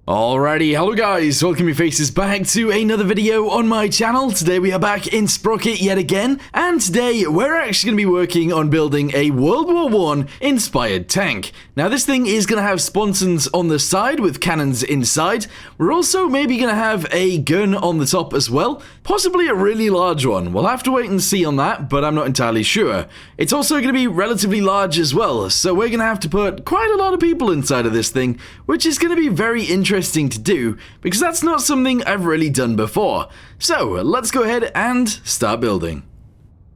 Alrighty, hello guys, welcome your faces back to another video on my channel. Today we are back in Sprocket yet again, and today we're actually going to be working on building a World War I inspired tank. Now this thing is going to have sponsons on the side with cannons inside. We're also maybe going to have a gun on the top as well, possibly a really large one. We'll have to wait and see on that, but I'm not entirely sure. It's also going to be relatively large as well, so we're going to have to put quite a lot of people inside of this thing, which is going to be very interesting to do, because that's not something I've really done before. So let's go ahead and start building.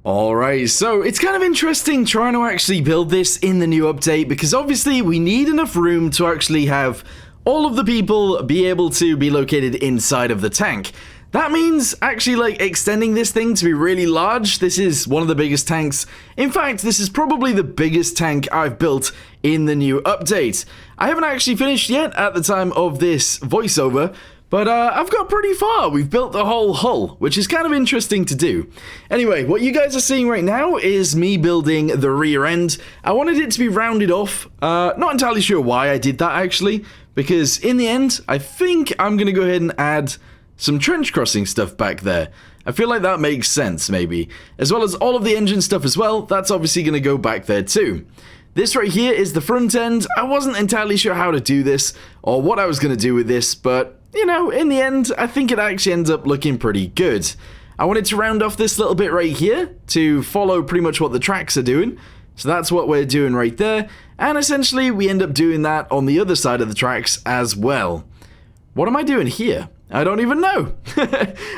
Alright, so it's kind of interesting trying to actually build this in the new update, because obviously we need enough room to actually have all of the people be able to be located inside of the tank. That means actually like extending this thing to be really large. This is one of the biggest tanks. In fact, this is probably the biggest tank I've built in the new update. I haven't actually finished yet at the time of this voiceover, but I've got pretty far. We've built the whole hull, which is kind of interesting to do. Anyway, what you guys are seeing right now is me building the rear end. I wanted it to be rounded off. Not entirely sure why I did that actually, because in the end, I think I'm going to go ahead and add some trench crossing stuff back there. I feel like that makes sense, maybe. As well as all of the engine stuff as well, that's obviously going to go back there too. This right here is the front end. I wasn't entirely sure how to do this, or what I was going to do with this, but, you know, in the end, I think it actually ends up looking pretty good. I wanted to round off this little bit right here to follow pretty much what the tracks are doing. So that's what we're doing right there, and essentially we end up doing that on the other side of the tracks as well. What am I doing here? I don't even know.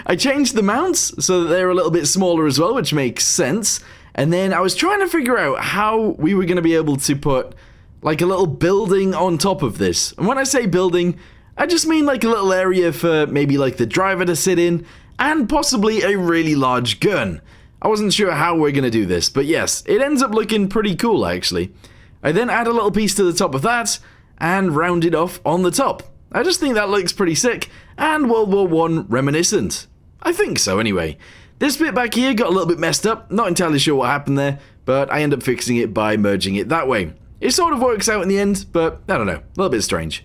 I changed the mounts so that they're a little bit smaller as well, which makes sense. And then I was trying to figure out how we were going to be able to put like a little building on top of this. And when I say building, I just mean like a little area for maybe like the driver to sit in and possibly a really large gun. I wasn't sure how we're going to do this, but yes, it ends up looking pretty cool actually. I then add a little piece to the top of that and round it off on the top. I just think that looks pretty sick and World War I reminiscent. I think so anyway. This bit back here got a little bit messed up, not entirely sure what happened there, but I end up fixing it by merging it that way. It sort of works out in the end, but I don't know, a little bit strange.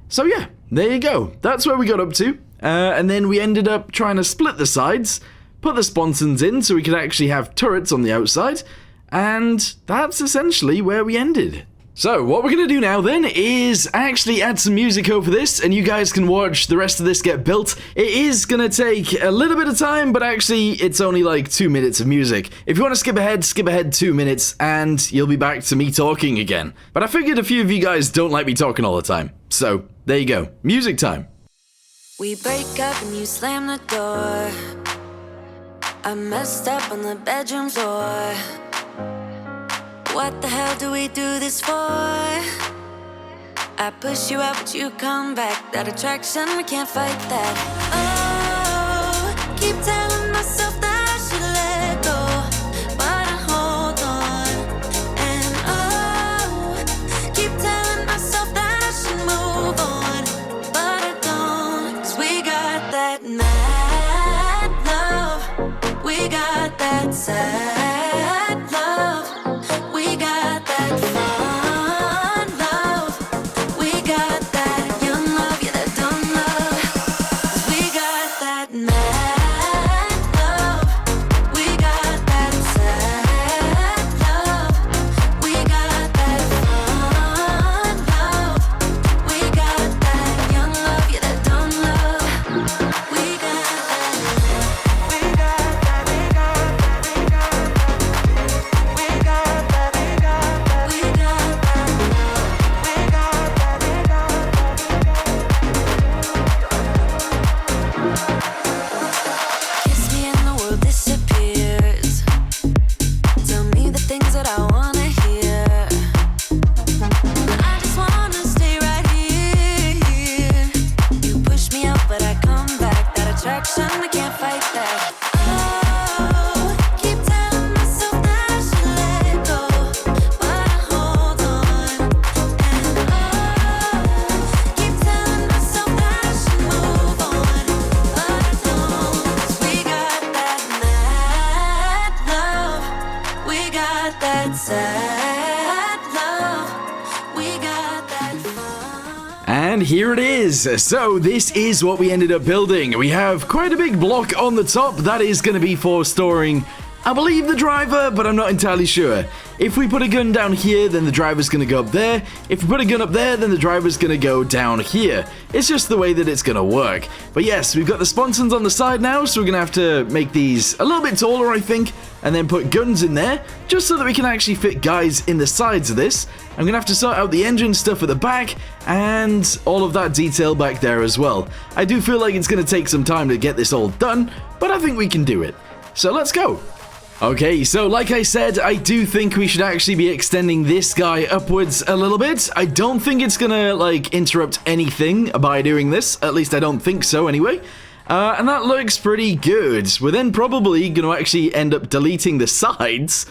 So yeah, there you go, that's where we got up to, and then we ended up trying to split the sides, put the sponsons in so we could actually have turrets on the outside, and that's essentially where we ended. So, what we're going to do now then is actually add some music over this, and you guys can watch the rest of this get built. It is going to take a little bit of time, but actually it's only like 2 minutes of music. If you want to skip ahead 2 minutes, and you'll be back to me talking again. But I figured a few of you guys don't like me talking all the time. So, there you go. Music time. We break up and you slam the door. I messed up on the bedroom floor. What the hell do we do this for? I push you out, but you come back. That attraction, we can't fight that. Oh, keep telling myself that I should let go, but I hold on. And oh, keep telling myself that I should move on, but I don't. 'Cause we got that mad love, we got that sad love. We got that fun love. We got that young love, yeah, that dumb love. 'Cause we got that mad love. And here it is. So this is what we ended up building. We have quite a big block on the top. That is going to be for storing, I believe, the driver, but I'm not entirely sure. If we put a gun down here, then the driver's going to go up there. If we put a gun up there, then the driver's going to go down here. It's just the way that it's going to work. But yes, we've got the sponsons on the side now, so we're going to have to make these a little bit taller, I think, and then put guns in there, just so that we can actually fit guys in the sides of this. I'm going to have to sort out the engine stuff at the back, and all of that detail back there as well. I do feel like it's going to take some time to get this all done, but I think we can do it. So let's go. Okay, so like I said, I do think we should actually be extending this guy upwards a little bit. I don't think it's gonna, like, interrupt anything by doing this. At least I don't think so, anyway. And that looks pretty good. We're then probably gonna actually end up deleting the sides,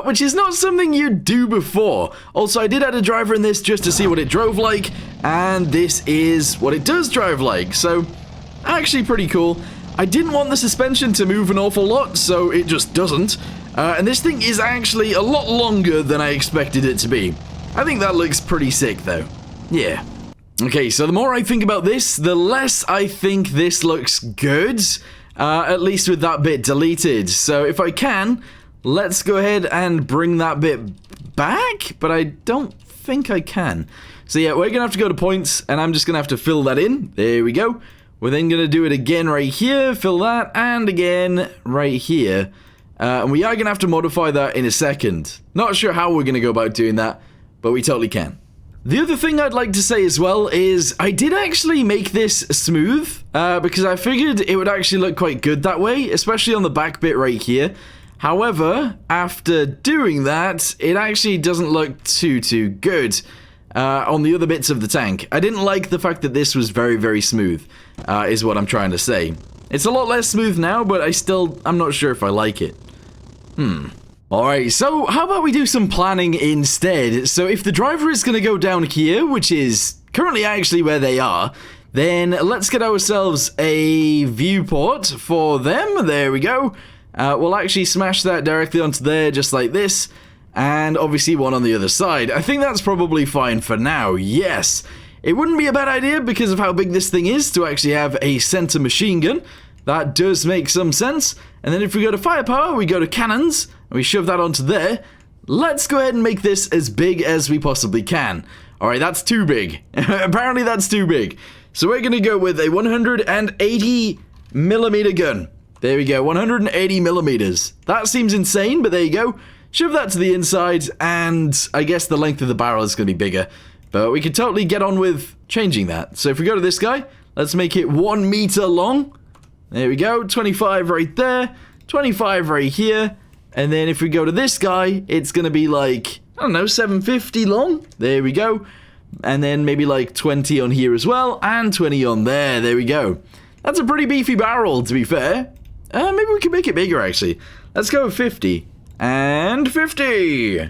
which is not something you'd do before. Also, I did add a driver in this just to see what it drove like, and this is what it does drive like. So, actually pretty cool. I didn't want the suspension to move an awful lot, so it just doesn't. And this thing is actually a lot longer than I expected it to be. I think that looks pretty sick, though. Yeah. Okay, so the more I think about this, the less I think this looks good. At least with that bit deleted. So if I can, let's go ahead and bring that bit back. But I don't think I can. So yeah, we're going to have to go to points, and I'm just going to have to fill that in. There we go. We're then going to do it again right here, fill that, and again right here. And we are going to have to modify that in a second. Not sure how we're going to go about doing that, but we totally can. The other thing I'd like to say as well is I did actually make this smooth, because I figured it would actually look quite good that way, especially on the back bit right here. However, after doing that, it actually doesn't look too good. On the other bits of the tank. I didn't like the fact that this was very, very smooth, is what I'm trying to say. It's a lot less smooth now, but I'm not sure if I like it. Alright, so how about we do some planning instead? So if the driver is going to go down here, which is currently actually where they are, then let's get ourselves a viewport for them. There we go. We'll actually smash that directly onto there, just like this. And obviously one on the other side. I think that's probably fine for now, yes. It wouldn't be a bad idea because of how big this thing is to actually have a center machine gun. That does make some sense. And then if we go to firepower, we go to cannons, and we shove that onto there. Let's go ahead and make this as big as we possibly can. Alright, that's too big. Apparently that's too big. So we're going to go with a 180 millimeter gun. There we go, 180 millimeters. That seems insane, but there you go. Shove that to the inside, and I guess the length of the barrel is going to be bigger. But we could totally get on with changing that. So if we go to this guy, let's make it 1 meter long. There we go, 25 right there, 25 right here. And then if we go to this guy, it's going to be like, I don't know, 750 long. There we go. And then maybe like 20 on here as well, and 20 on there. There we go. That's a pretty beefy barrel, to be fair. Maybe we can make it bigger, actually. Let's go with 50. And 50!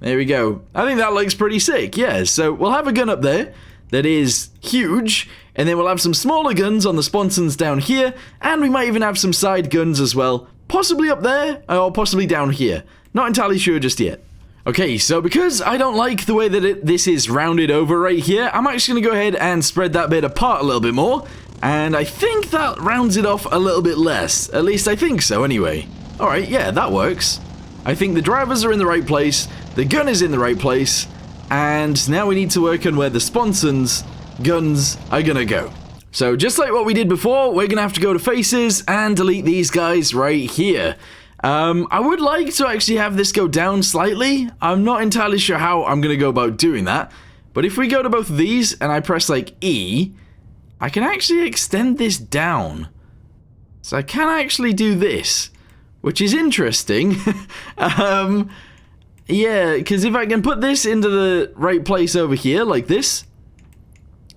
There we go. I think that looks pretty sick, yeah. So we'll have a gun up there that is huge, and then we'll have some smaller guns on the sponsons down here, and we might even have some side guns as well. Possibly up there, or possibly down here. Not entirely sure just yet. Okay, so because I don't like the way that this is rounded over right here, I'm actually going to go ahead and spread that bit apart a little bit more, and I think that rounds it off a little bit less. At least I think so, anyway. Alright, yeah, that works. I think the drivers are in the right place, the gun is in the right place, and now we need to work on where the sponsons guns are gonna go. So just like what we did before, we're gonna have to go to faces and delete these guys right here. I would like to actually have this go down slightly. I'm not entirely sure how I'm gonna go about doing that, but if we go to both of these and I press like E, I can actually extend this down. So I can actually do this, which is interesting. Yeah, because if I can put this into the right place over here, like this,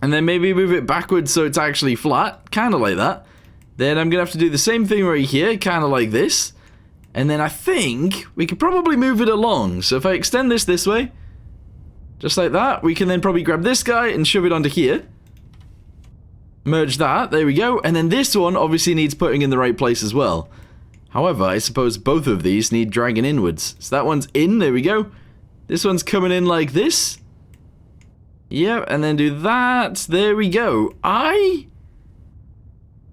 and then maybe move it backwards so it's actually flat, kind of like that, then I'm going to have to do the same thing right here, kind of like this, and then I think we could probably move it along. So if I extend this way, just like that, we can then probably grab this guy and shove it onto here. Merge that, there we go, and then this one obviously needs putting in the right place as well. However, I suppose both of these need dragging inwards. So that one's in, there we go. This one's coming in like this. Yep, and then do that. There we go. I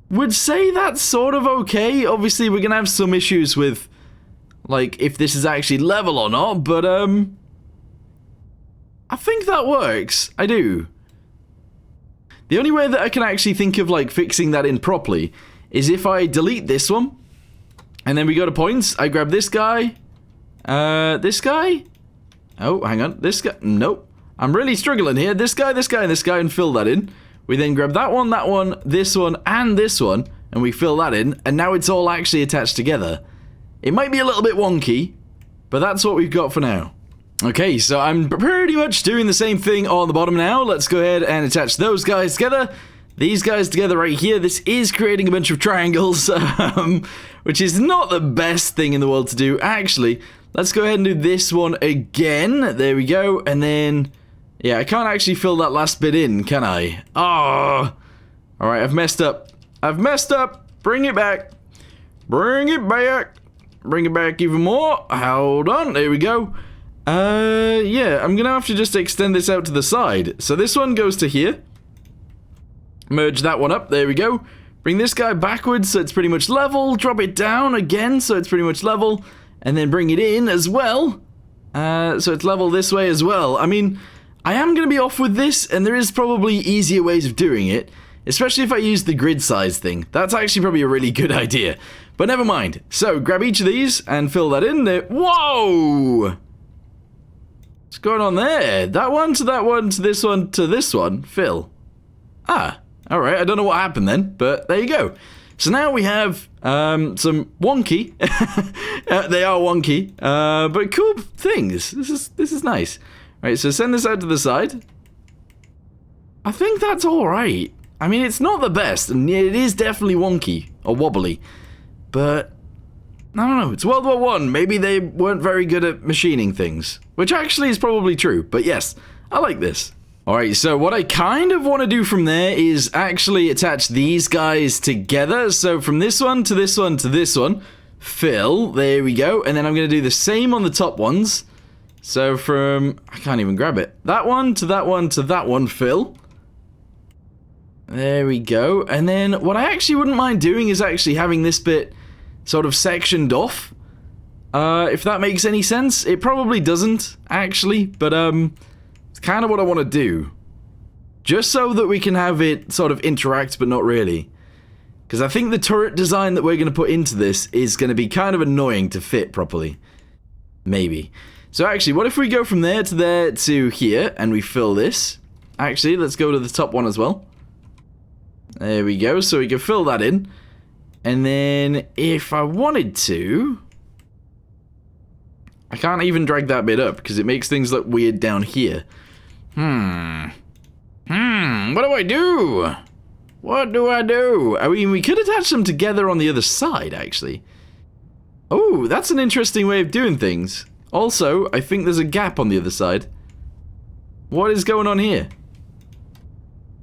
would say that's sort of okay. Obviously, we're gonna have some issues with, like, if this is actually level or not, but, I think that works. I do. The only way that I can actually think of, like, fixing that in properly is if I delete this one, and then we go to points, I grab this guy, this guy? Oh, hang on, this guy, nope. I'm really struggling here. This guy, and this guy, and fill that in. We then grab that one, this one, and this one, and we fill that in, and now it's all actually attached together. It might be a little bit wonky, but that's what we've got for now. Okay, so I'm pretty much doing the same thing on the bottom now. Let's go ahead and attach those guys together. These guys together right here. This is creating a bunch of triangles, which is not the best thing in the world to do, actually. Let's go ahead and do this one again. There we go, and then... yeah, I can't actually fill that last bit in, can I? Oh! Alright, I've messed up. Bring it back. Bring it back. Bring it back even more. Hold on. There we go. Yeah, I'm gonna have to just extend this out to the side. So this one goes to here. Merge that one up. There we go. Bring this guy backwards so it's pretty much level. Drop it down again so it's pretty much level. And then bring it in as well. So it's level this way as well. I mean... I am going to be off with this, and there is probably easier ways of doing it, especially if I use the grid size thing. That's actually probably a really good idea, but never mind. So, grab each of these and fill that in there. Whoa! What's going on there? That one to that one to this one to this one, fill. Ah, alright, I don't know what happened then, but there you go. So now we have some wonky, they are wonky, but cool things. This is nice. Right, so send this out to the side. I think that's alright. I mean, it's not the best, and it is definitely wonky, or wobbly. But, I don't know, it's World War I. Maybe they weren't very good at machining things. Which actually is probably true, but yes, I like this. Alright, so what I kind of want to do from there is actually attach these guys together. So from this one to this one to this one, fill, there we go. And then I'm going to do the same on the top ones. So from, I can't even grab it. That one to that one to that one, fill. There we go. And then what I actually wouldn't mind doing is actually having this bit sort of sectioned off. If that makes any sense. It probably doesn't, actually. But it's kind of what I want to do. Just so that we can have it sort of interact, but not really. Because I think the turret design that we're going to put into this is going to be kind of annoying to fit properly. Maybe. So actually, what if we go from there to here, and we fill this? Actually, let's go to the top one as well. There we go, so we can fill that in. And then, if I wanted to... I can't even drag that bit up, because it makes things look weird down here. What do I do? What do I do? I mean, we could attach them together on the other side, actually. Oh, that's an interesting way of doing things. Also, I think there's a gap on the other side. What is going on here?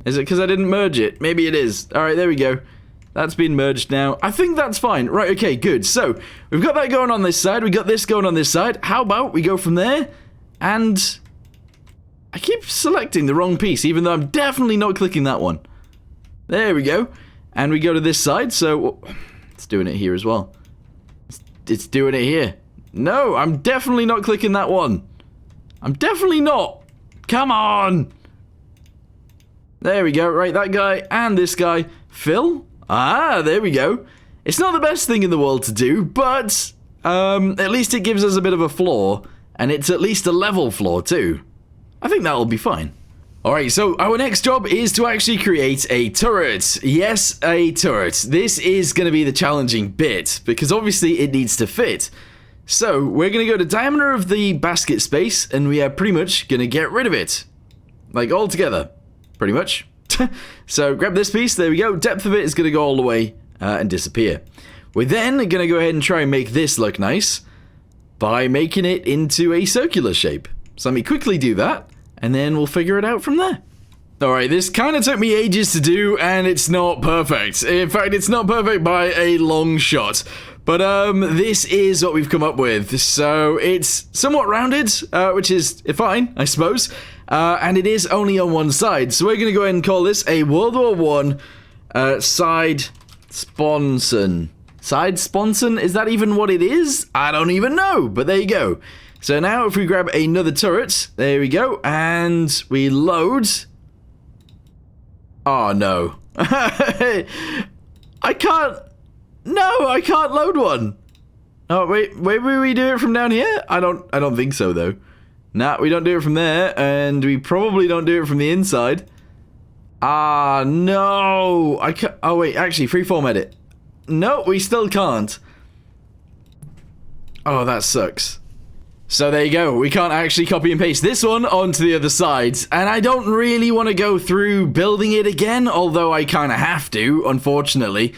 Is it because I didn't merge it? Maybe it is. Alright, there we go. That's been merged now. I think that's fine. Right, okay, good. So, we've got that going on this side. We got this going on this side. How about we go from there? And... I keep selecting the wrong piece, even though I'm definitely not clicking that one. There we go. And we go to this side, so... It's doing it here as well. It's doing it here. No, I'm definitely not clicking that one. I'm definitely not. Come on. There we go. Right, that guy and this guy. Fill. Ah, there we go. It's not the best thing in the world to do, but at least it gives us a bit of a floor. And it's at least a level floor, too. I think that'll be fine. Alright, so our next job is to actually create a turret. Yes, a turret. This is going to be the challenging bit, because obviously it needs to fit. So, we're going to go to diameter of the basket space, and we are pretty much going to get rid of it. Like, all together. Pretty much. So, grab this piece, there we go. Depth of it is going to go all the way and disappear. We're then going to go ahead and try and make this look nice by making it into a circular shape. So, let me quickly do that, and then we'll figure it out from there. Alright, this kind of took me ages to do, and it's not perfect. In fact, it's not perfect by a long shot. But, this is what we've come up with. So, it's somewhat rounded, which is fine, I suppose. and it is only on one side. So we're going to go ahead and call this a World War One side sponson. Side sponson? Is that even what it is? I don't even know, but there you go. So now if we grab another turret, there we go, and we load. Oh no. I can't. No, I can't load one. Oh wait, maybe we do it from down here? I don't think so though. Nah, we don't do it from there, and we probably don't do it from the inside. Ah, no. I can't. Oh wait, actually, freeform edit. No, we still can't. Oh, that sucks. So there you go. We can't actually copy and paste this one onto the other sides. And I don't really want to go through building it again, although I kind of have to, unfortunately.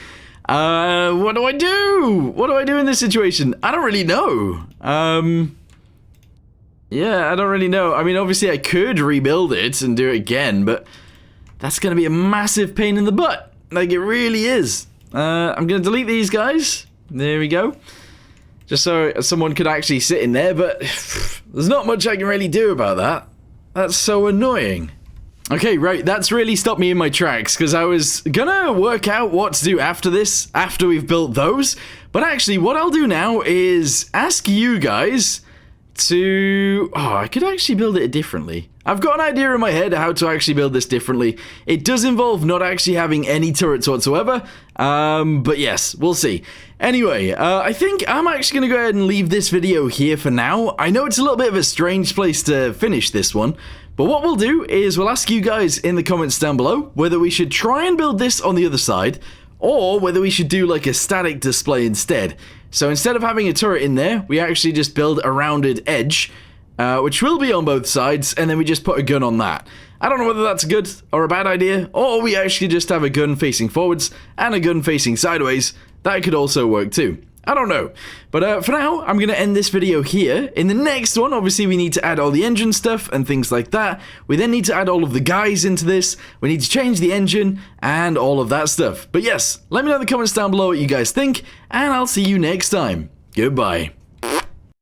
What do I do? What do I do in this situation? I don't really know. Yeah, I don't really know. I mean, obviously I could rebuild it and do it again, but that's going to be a massive pain in the butt. Like, it really is. I'm going to delete these guys. There we go. Just so someone could actually sit in there, but there's not much I can really do about that. That's so annoying. Okay, right, that's really stopped me in my tracks, because I was gonna work out what to do after this, after we've built those. But actually, what I'll do now is ask you guys to... Oh, I could actually build it differently. I've got an idea in my head how to actually build this differently. It does involve not actually having any turrets whatsoever, but yes, we'll see. Anyway, I think I'm actually going to go ahead and leave this video here for now. I know it's a little bit of a strange place to finish this one, but what we'll do is we'll ask you guys in the comments down below whether we should try and build this on the other side, or whether we should do like a static display instead. So instead of having a turret in there, we actually just build a rounded edge, which will be on both sides, and then we just put a gun on that. I don't know whether that's a good or a bad idea, or we actually just have a gun facing forwards and a gun facing sideways. That could also work too. I don't know. But for now, I'm going to end this video here. In the next one, obviously, we need to add all the engine stuff and things like that. We then need to add all of the guys into this. We need to change the engine and all of that stuff. But yes, let me know in the comments down below what you guys think, and I'll see you next time. Goodbye.